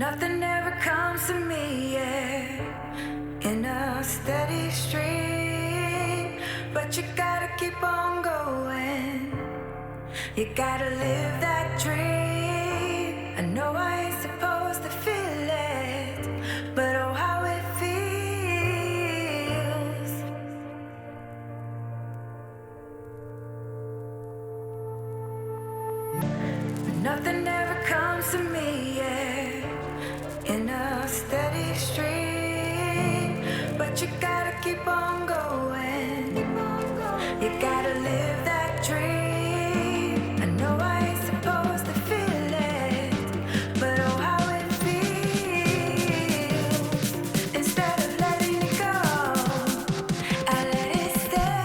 Nothing ever comes to me, yeah, in a steady stream. But you gotta keep on going. You gotta live that dream. I know I ain't supposed to feel it, but oh, how it feels. Nothing ever comes to me, yeah, in a steady stream. But you gotta keep on going. You gotta live that dream. I know I ain't supposed to feel it, but oh, how it feels. Instead of letting it go, I let it stay.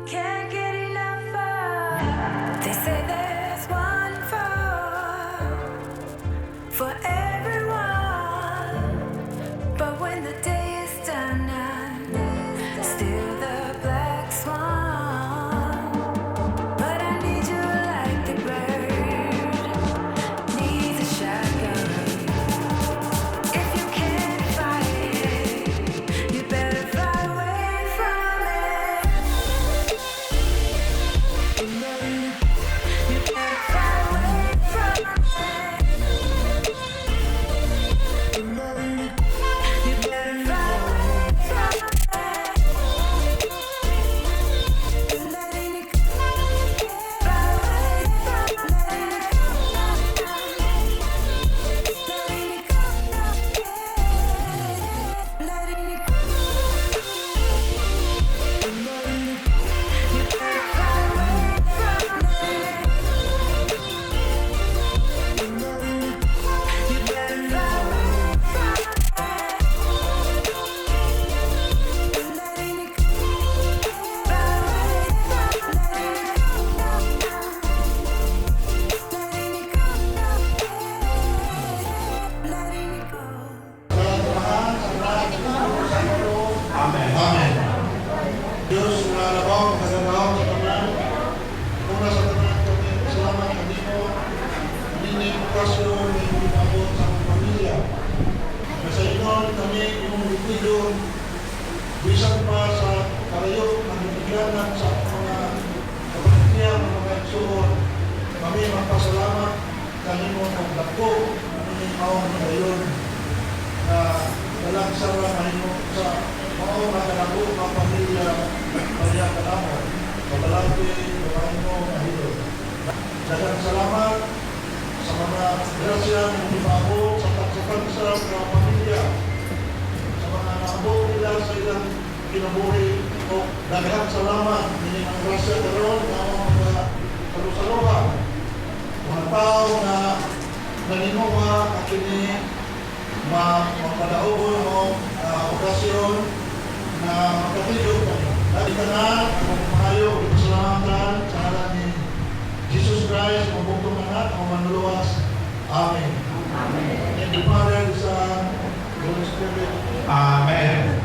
Can't get enough of. They say there's one for everyone, but when the day is done, I'm still the black swan. But I need you like the bird needs a shotgun. If you can't fight it, you better fly away from it. You better fly away from it. You better fly away from it. Letting it go. Fly away from it. Letting it go. Letting it go. You better fly away from it. You better fly away from it. Letting it go. Fly away from it. Letting it go. Letting it go. Amen. Amen. Diyos, nalalabaw, magagalaw sa tanan. Una sa tanan kami, salamat sa Dimo. Hindi okasyon, hindi mabot sa aming pamilya. Nasa inon kami, yung likwido, bisan pa sa karayo, nagbiganan sa mga kapatid, mga igsoon. Kami magpasalamat kanimo ng dako, ang maong ngayon na walang sarang kanimo sa maong magalago mga pamilya pamilya kanamo. Kabalati, kabahin mo, mahilo. Dagang salamat sa mga grasya ng ibago sa pagsakansa ng mga pamilya, sa mga naabot nila sa ilang kinabuhi. O dagang salamat din ang grasya karon ng mga salusaluha. Mga tao na naninunga at kini magpadaogon o okasyon na magkatidyo kami. Dahil ka na, ang mahayo, ipasalamatan sa ngalan ni Jesus Christ, ang bugtong anak, ang manuluwas. Amen. Amen. In the Father, the Son, the Holy Spirit. Amen.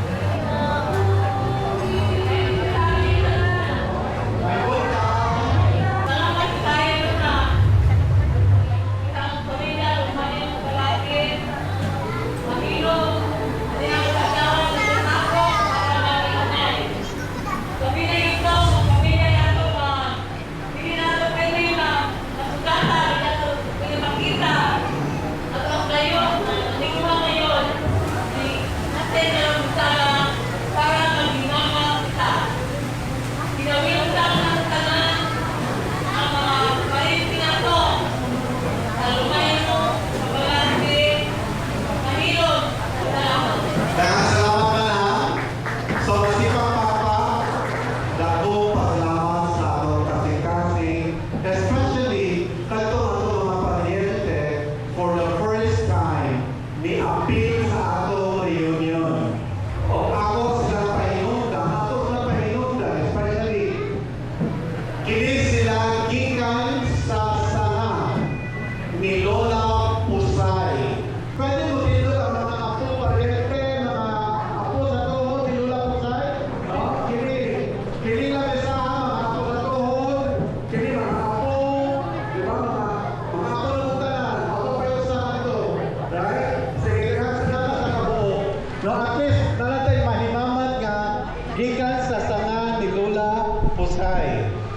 Pamilya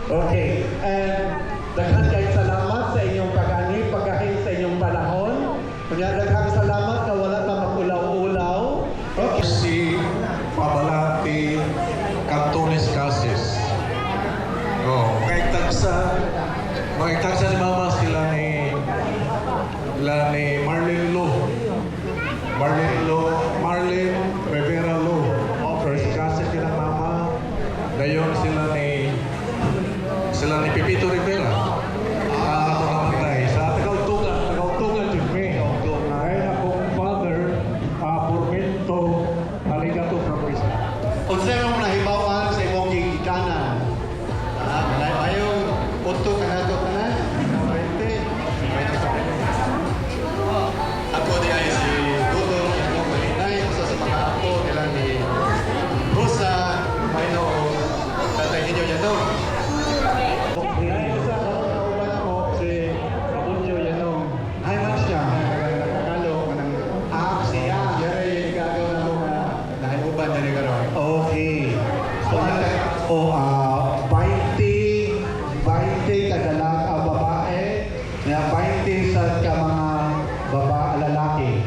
Okay. And daghang kay salamat sa inyong pag-ani, pagkahin sa inyong panahon. Kanya daghang salamat na wala ta magulaw-ulaw. Okay. Si Pabalati Cantones Cases. Oh, tagsa ni Mama sila ni Marlene Lo. Marlene Rivera Lo. First Cases sila Mama. Dayon sila ni Pipito Rivera. Ato na patay. Sa Tagautungan yun me. Ay akong father, Burmento Aligato Fabrica. Unsa imong nahibawan sa imong gigikanan? Ayaw punto ka na ito ka na? Ako di ay si Dudo, yung malinay, usa sa mga apo nila ni Rosa, Mayno, tatay ninyo niya to. Ay, sa kauban ako si Abunyo Yanong. Ay, man siya. Nakakalo ka ng siya. Yari, gagaw na mo na nahimuban na ni Garoy. Okay. So, 20 kadalag ang babae, na 20 sa ka mga lalaki.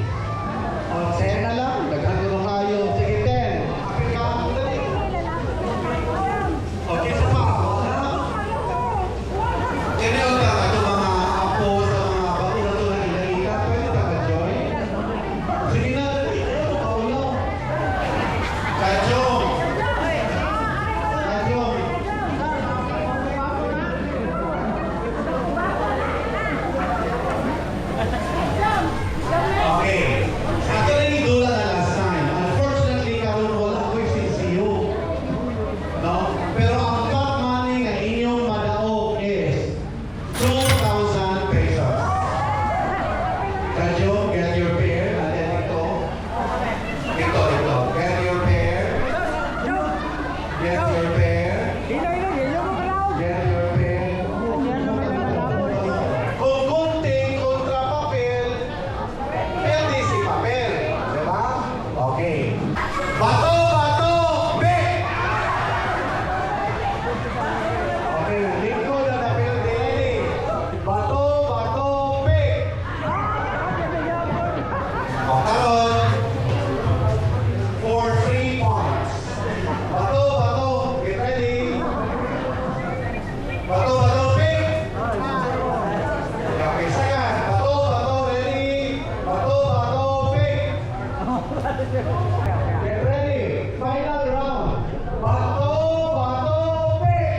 O, 10 na lang, daghan ko kayo. Sige, 10. Okay, so pa. Kaya yung ito mga apo sa mga bagulang inalita, pwede ka ka-join? Sige na, kaulo. Kajong. Okay. Ato na ni Dula na last time. Unfortunately, karon wala ko CCU. No? Pero ang top money nga inyong madaog is 2,000 pesos. Kadyo, get your pair. And then ito. Ito. Get your pair. Get your pair. Get your pair. Kung kunting kontra papel, pwede si papel. Diba? Okay. Bato, big! Okay, lingko na papel din. Bato, big! O, karon, for 3 points. Bato, get ready. Bato, big! Okay, second. Bato, ready. Bato, big! Get ready. Final round. Bato, big!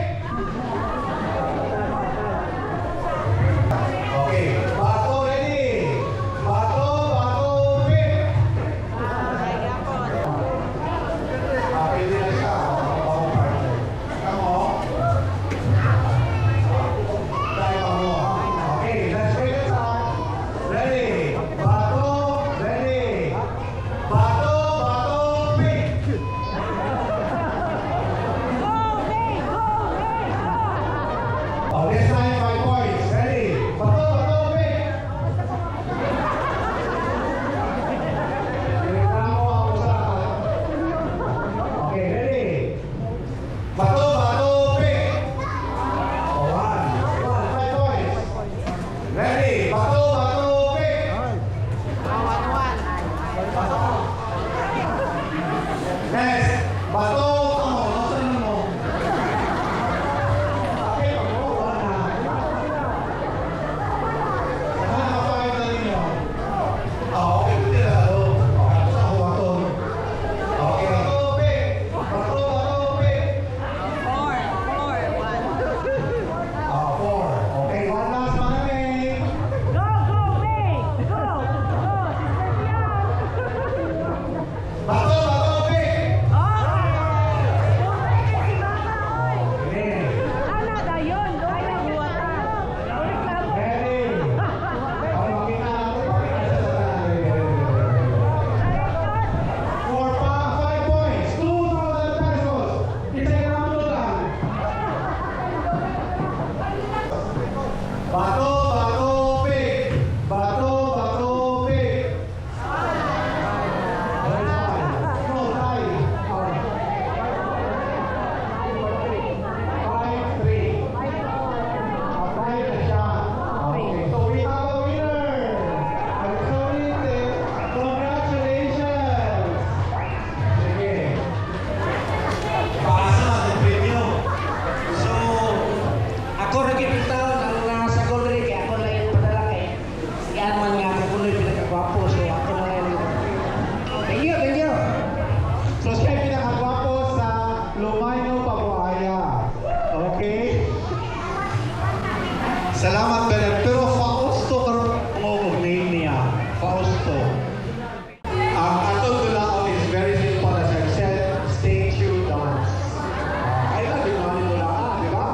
Okay, bato ready. Bato, big! Okay, din na siya. Come on. Tayo mo. Okay, let's break it up. Ready. Bato, ready. Bato, big! Oh, this time 5 points. Ready? Bato, big! Reklamo ang usapan. Okay, ready? Bato, big! Oh, 5 points. Ready? Bato, big! Next, bato, nasan mo? Okay, wala na. Nakakapagod na ninyo. Okay, pwede na ako. Okay, sa ako bato. Okay, bato, big! Bato, big! 4. Okay, one last manamig. Bato, big! Okay. Ready? Okay, makita natin. For 5 points, 2,000 pesos. Isang round lang. Bato, big! Bato, big! No, tie. 5-3. Salamat Belen. Pero Fausto karon mo name niya. Fausto. Ang atong dulaon is very simple as I've said. Statue dance. Ay lang, di naman yung dulaan, di ba?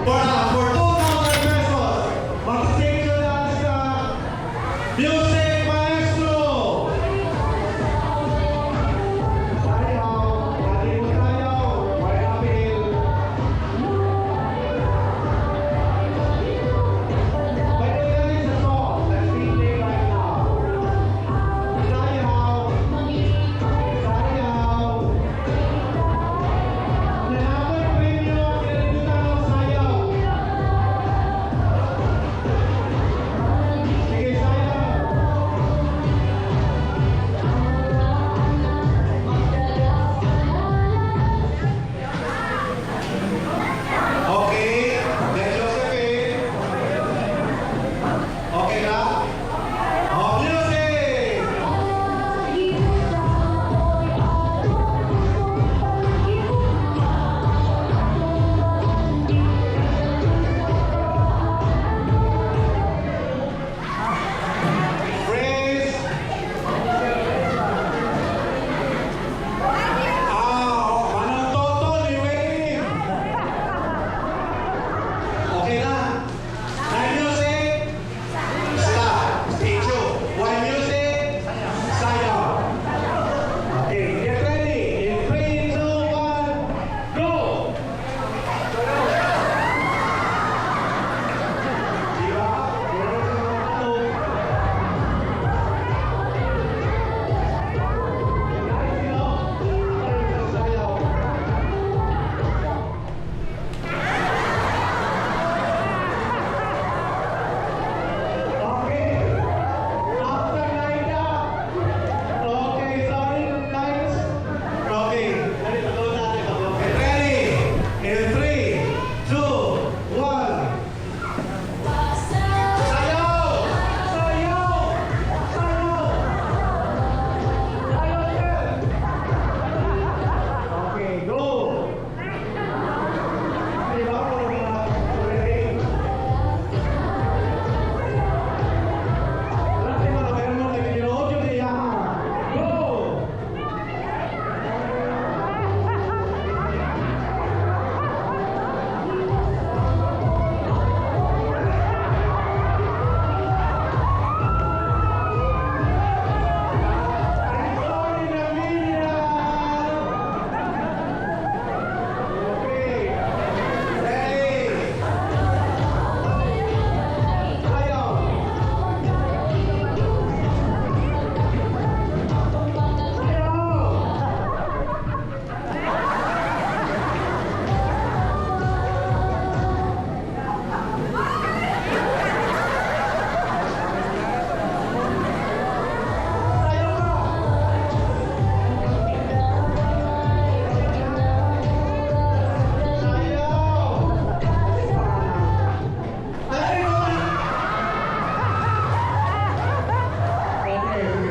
For 2,000 pesos, mag-statue dance ka. Music Maestro! Sayaw, hindi mo sayaw, may apil. But there is a song that's being played right now. Sayaw, sayaw. Nanapag premium, kinabutan ng sayaw. Sige, sayaw. Okay, then Josephine. Okay na? Oh, music! Praise! Manang Toto, ni Wayne! Okay na? Night music? Stop. Statue. White music? Sayaw. Okay, get ready. In 3, 2, 1, go! Diba? Sayaw. Okay. After night up. Okay, sorry, lights. Okay. Okay, ready? In 3, 2, 1. Sayaw! Sayaw! Sayaw! Okay, go! Diba? Ready? Go!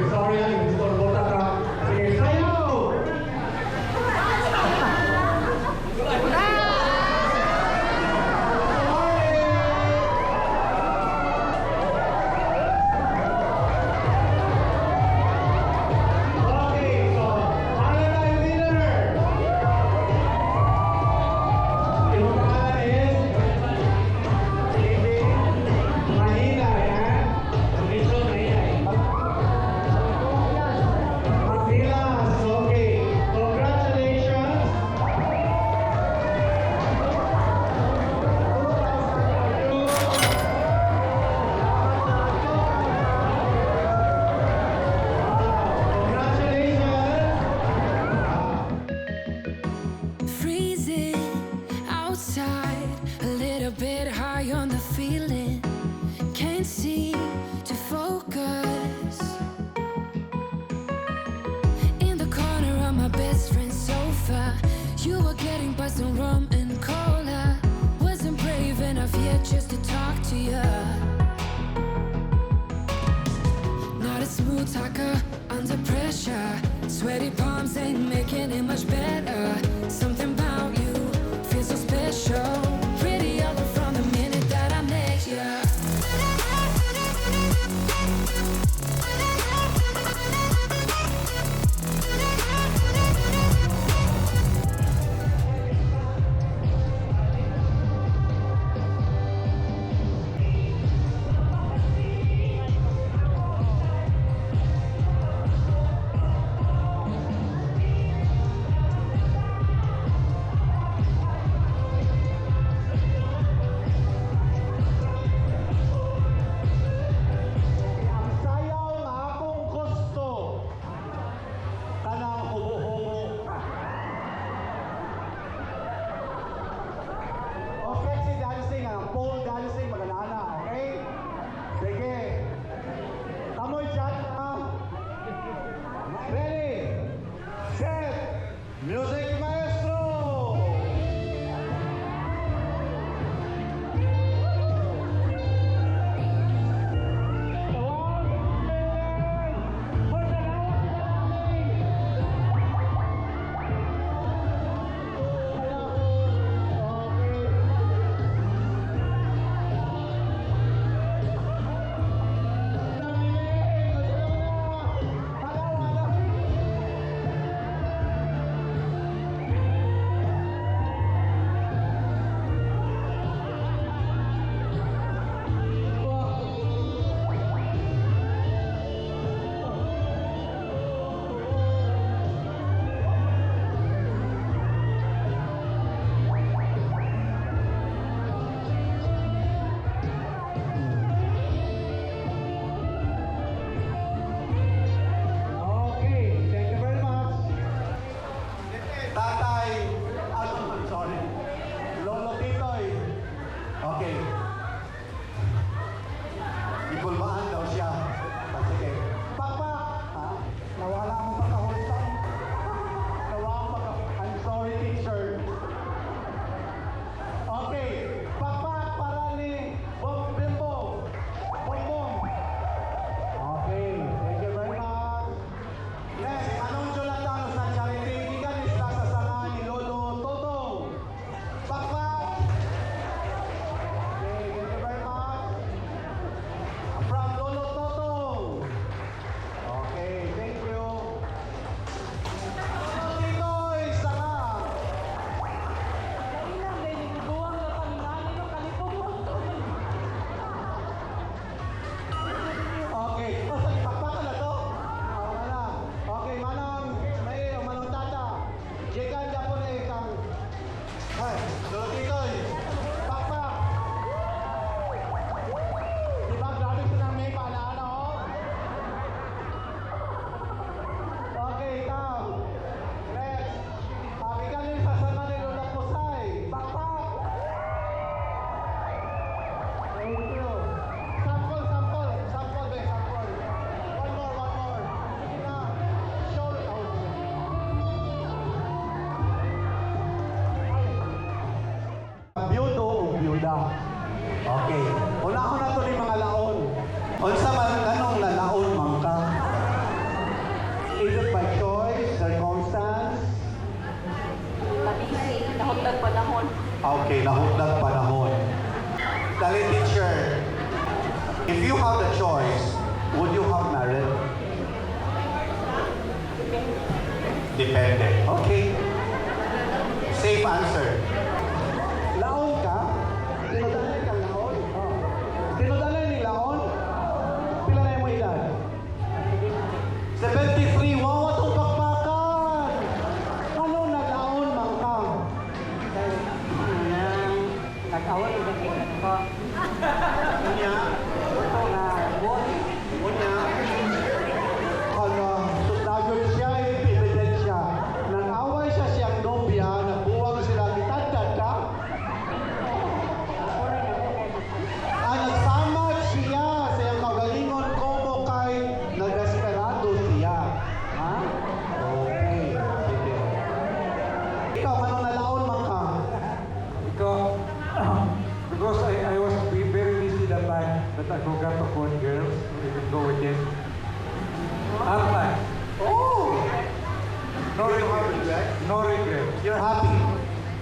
Sorry, I'm just going to go that sayaw! Okay, so, ano tayo winner? Yung pangalan is Mahina, yan. Ito, Mahina. Matilas, okay. Congratulations. Congratulations. Freezing outside, a little bit high on the feeling. Can't seem to focus. In the corner of my best friend's sofa, you were getting buzzed on rum and cola. Wasn't brave enough yet just to talk to you. Not a smooth talker under pressure. Sweaty palms ain't making it much better. Something about you feels so special. Pretty up from the minute that I met Florida. Okay. Una-una to ni mga laon. Unsa man kanong nalaon man ka? Is it by choice, circumstance? Labisi, nahutag panahon. Okay, nahutdag panahon. Dali teacher, if you have the choice, would you have married? Depende. Okay. Safe answer. Laon ka? Tinudalay ka laon? Oh. Tinudalay ni laon? Pila na yung mo edad? 73. Wow, atong pakpakan! Ano naglaon man ka? Nag-awal yung nagkikat ko. Unya? Ito nga, buwan. Unya? Hala, susnagod siya, ebidensya. Nag-away siya siyang nobya, nagbuwag sila, kitagdag ka? Nagsamad siya sa iyang kagalingon como kay nag-esperado siya. Ha? Okay, sige. Ikaw, anong nalaon man ka? Because I was very busy that time that I forgot to phone girls. We could go with them. After, Oh! no regret. No regret. You're happy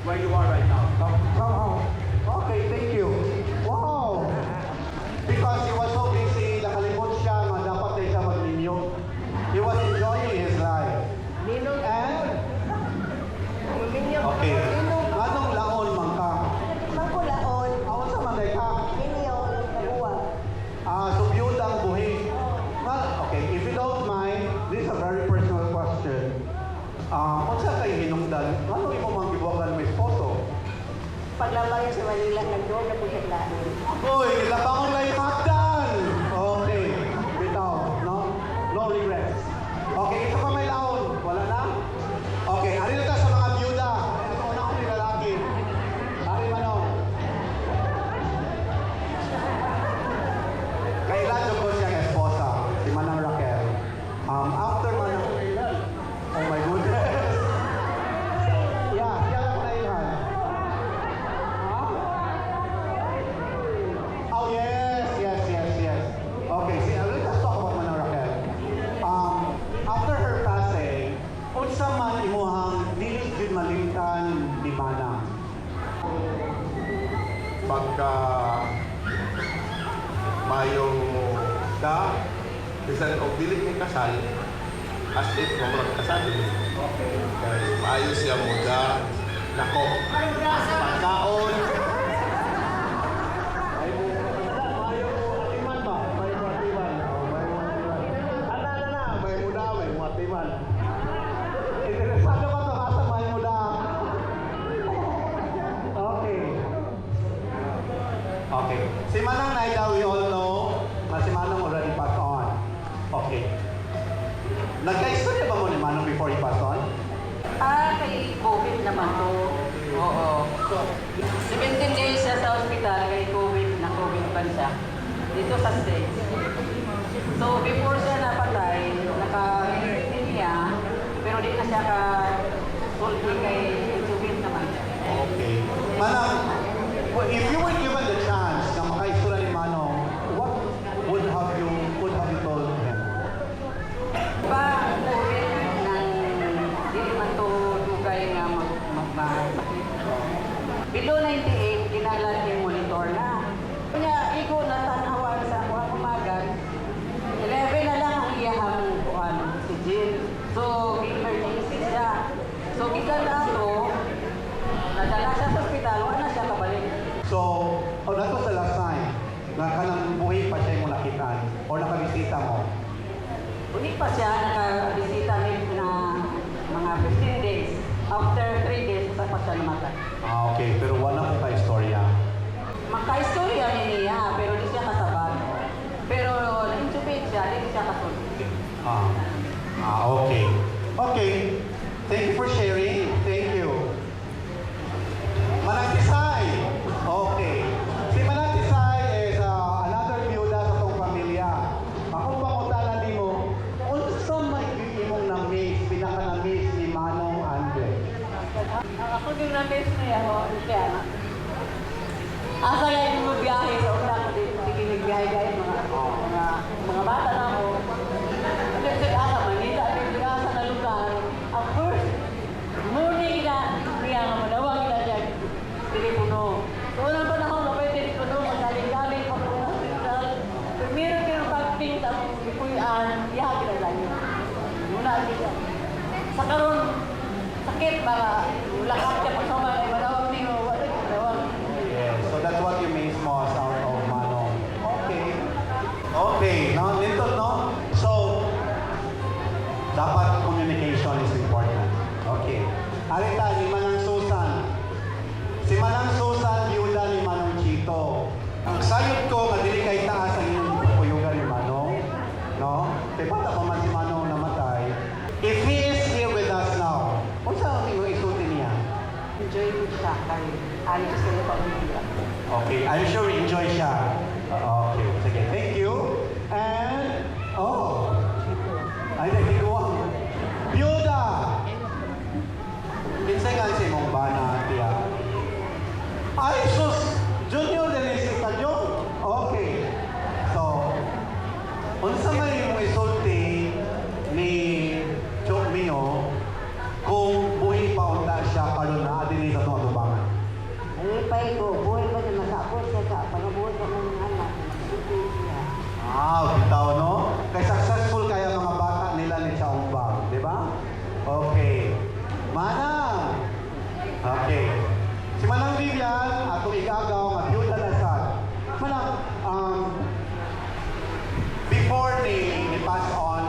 where you are right now? Somehow, Okay, thank you. Wow! Because he was so busy, nakalimot siya, nga dapat na siya mag-inyo. He was enjoying his life. And? Okay. Anong laon man ka? Magkulaon, Awan sa manday ka? ninyo, nabuwag. Subyod ang buhi. Well, okay, if you don't mind, this is a very personal question. Kung saan kayo hinungdan, ano imo mang gibuwagan mo esposo? Paglabang sa Manila, nagdoon na po siya lahat. Uy, labangon na yung hakdan! Okay, bitaw, no? No regrets. Okay, ito pa may laon. Wala na? Okay, ari na ta sa mga byuda. Ito una ko yung lalaki. Ari Manong. Kailan yung ko siyang esposa? Si Manang Raquel. After Manang... Oh my goodness. Yeah, siya lang na ilhan. Oh yes, yes, yes, yes. Okay, see, let us talk about Manang Raquel. After her passing, unsa man imuhang dili gyud malimtan ni Manang? Pagka mayong ka, bisan og dili mo kasal, as if mo kasal. Okay. Kaya maayo siya muda, nako, pagkaon, Mayo atiman ba? May atiman. May muda, may atiman. Interesado ka to asa may muda. Okay. Okay. Si Manang Naida, we all know na si Manang already passed on. Okay. Nagka-istorya ba mo ni Manang before he passed on? Kay COVID naman to. Oo. 17 days siya sa hospital, kay COVID, na COVID pa siya. Dito sa States. So, before siya napatay, naka-intubate niya, pero di na siya ka-sulti kay intubate naman siya. Okay. Manang, if you were given the chance na makaistorya ni Manong, what would have you told him? Pa, COVID, nang di man to dugay nga magsakit. Below 98, kinalat yung monitor na. Kanya, igo na tanawan sa kuha kumagan. 11 na lang ang iyahang kuhan, si Jill. So, emergency siya. So, gikan na ito, nadala siya sa ospital, wala siya kabalik. So, that was the last time na kanang buhay pa siya yung nakitaan o nakabisita mo. Uni pa siya, nakabisita rin na mga 15 days. After 3 days, isa pa siya namatay. Okay. Pero wala ko ka-istorya. Magka-istorya niya, pero di siya kasabad. Pero na-intubate siya, di siya kasulti. Okay. Okay. Thank you for sharing. Thank you. Manang Tisay. Okay. Si Manang Tisay is another byuda sa tong pamilya. Akong pangutalan di mo, unsa may imong na-miss, pinaka-na-miss ni Manong Andre? Ako yung na-miss niya, siya, Okay, I'm sure enjoy siya. Okay, sige. Thank you. And, ay, nagtikuha. Byuda! Kinsay nga si mong bana, tiya. Ay, sus! Junior Denise Kadyo? Okay. So, unsa man yung isulti ni Chok Mio kung buhi pa unta siya karon na adili sa mga tubangan? Alipay ko, buhay pa siya masakot siya sa pagabuhay sa mga anak. Sige siya. Bitaw no? Kay successful kaya mga bata nila ni Chaumbang, di ba? Okay. Manang! Okay. Si Manang Vivian, atong igagaw nga byuda na sad. Manang, before ni pass on,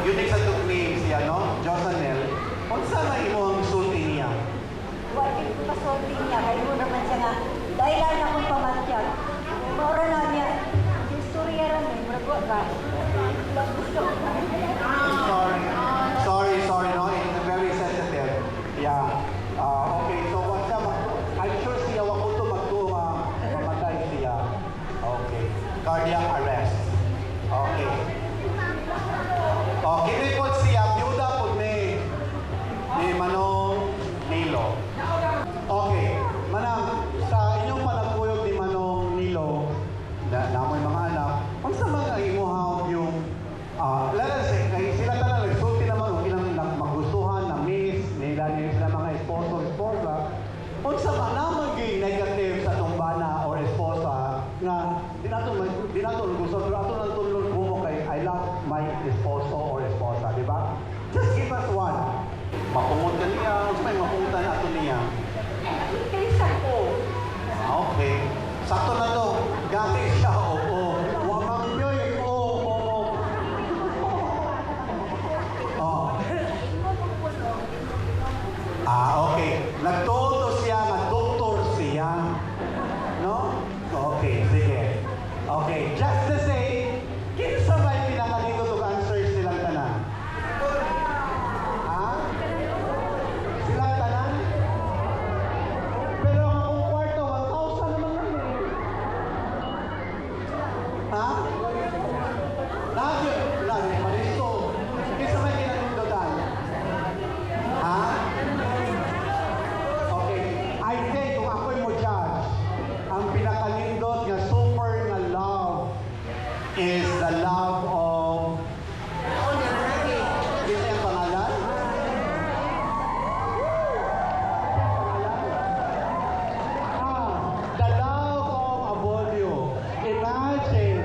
yun sa took name siya, no? Josanel, unsa na imo ang sulti niya? Wala ko pasulti niya, kaya mo naman siya nga, dahilan akong pamatyag. Maura na niya, istorya rin eh, maragot ka. Sorry, no? It's very sensitive. Yeah. Okay, so what's up? I'm sure siya wako to mamatay siya. Okay. Cardiac arrest. Okay. Okay, po siya, byuda po ni Manong Nilo. Okay, Manang, sa inyong panagpuyog ni Manong Nilo, namoy mga anak, kung sa mga imuhaw yung, let us say, sila talaga, nagsulti naman, kung ilang magustuhan, na miss, nila sila mga esposa, kung sa mga namaging negative sa tumbana or esposa, nga, di nato gusto, pero ato lang tulog mo kay, I love my esposo or esposa, di ba? Just give us one. Mapungot ka niya, kung may mapungutan ato niya. Kaysa ko. Okay. Sakto na to. Gati siya, oo. Wamang yoy, oo. Okay. Nagtuto siya, doktor siya. No? Okay, sige. Okay, just to say, kinsa ba yung pinakalito to answers silang tanan? Silang tanan? Pero kung kwarto, 1,000 naman lang eh. Lagi, maristo. Kinsa ba yung pinakalitotan? Okay, I think kung ako'y mo judge, ang pinakalindot nga super nga love is the love of Kisa yung pangalan? The love of Abolio. Imagine,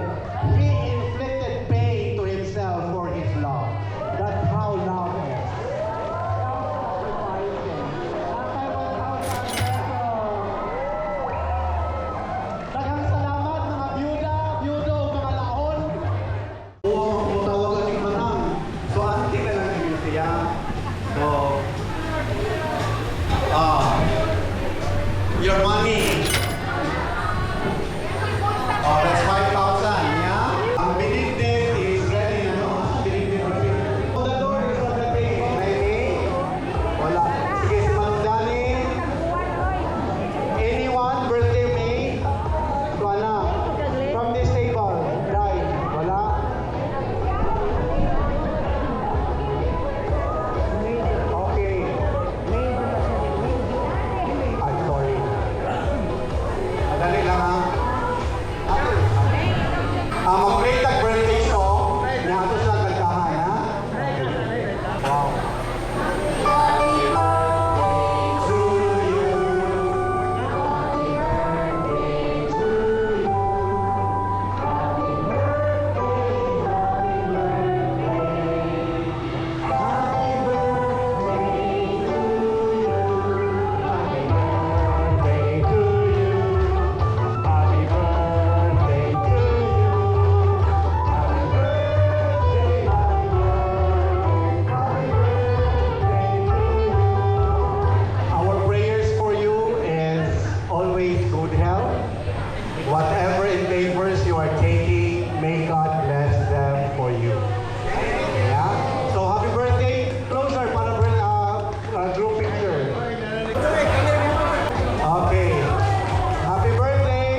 he inflicted pain to himself for his love. That's how love is. Daghang salamat mga byuda o mga laon. Oo, tawagan ni Manang. So, antik na lang yun siya. So, your money. That's 5,000, yeah? Ang binigdit is ready, ano? Ang binigdit ready. The door is on the table. Ready? Wala. Sige, si Manong Dani. Anyone birthday me? Wala. From this table. Right. Wala. Okay. I'm sorry. Madali lang ha. Mag-play tag birthday song. Nga ito sila kantahan ha. Wow. Our prayers for you is always good health. Whatever endeavors you are taking, may God bless them for you. Yeah? So happy birthday. Closer para group picture. Okay. Happy birthday.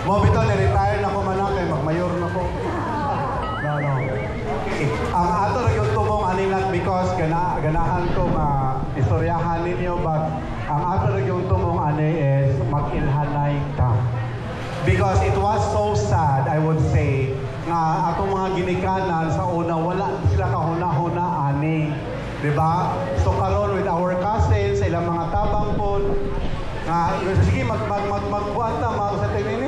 Mo bitaw ni-retire na ko man kay magmayor na ko. No. Okay. Ang ato ra gyud tumong anilat because ganahan ko istoryahan ninyo but ang ato ra gyud tumong ani is mag-ilhanay ta. Because it was so sad, I would say, nga atong mga ginikanan sa una wala sila kahuna-huna ani. Diba? So karon with our cousins, sa ilang mga tabang po, sige magbuan ta,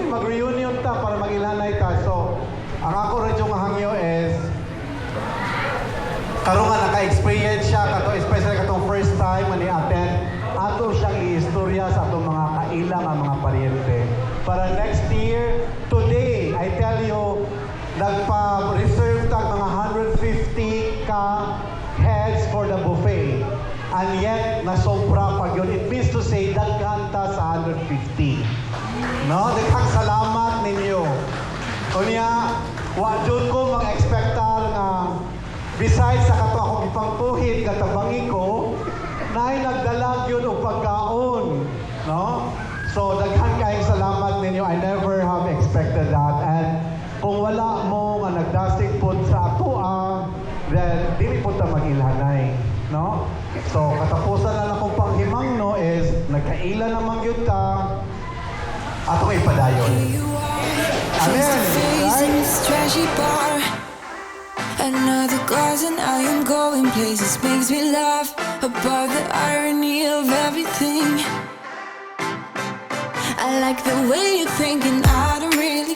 mag-reunion ta para mag-ilhanay ta. So, ang ako rin yung hangyo is karon nga naka-experience siya kato, especially katong first time ni attend ato siyang i-istorya sa atong mga kailang ang mga paryente. Para next year, today, I tell you, nagpa-reserve tag mga 150 ka heads for the buffet. And yet, nasobra pag yun. It means to say, daghan ta sa 150. No? Daghang salamat ninyo. Kunya, wa jud ko mag-expectar nga besides sa kato akong ipangpuhit katabangi ko, naay nagdalag yun og pagkaon. No? So, daghan kayong salamat ninyo. I never have expected that. And kung wala mo nga nagdasig po sa atoa, then dili po ta mag-ilhanay. No? So, katapusan na lang kong panghimangno is nagkaila naman yun ta atong ipadayon. Amen. Right? Another glass and I am going places. Makes me laugh about the irony of everything. I like the way you're thinking. I don't really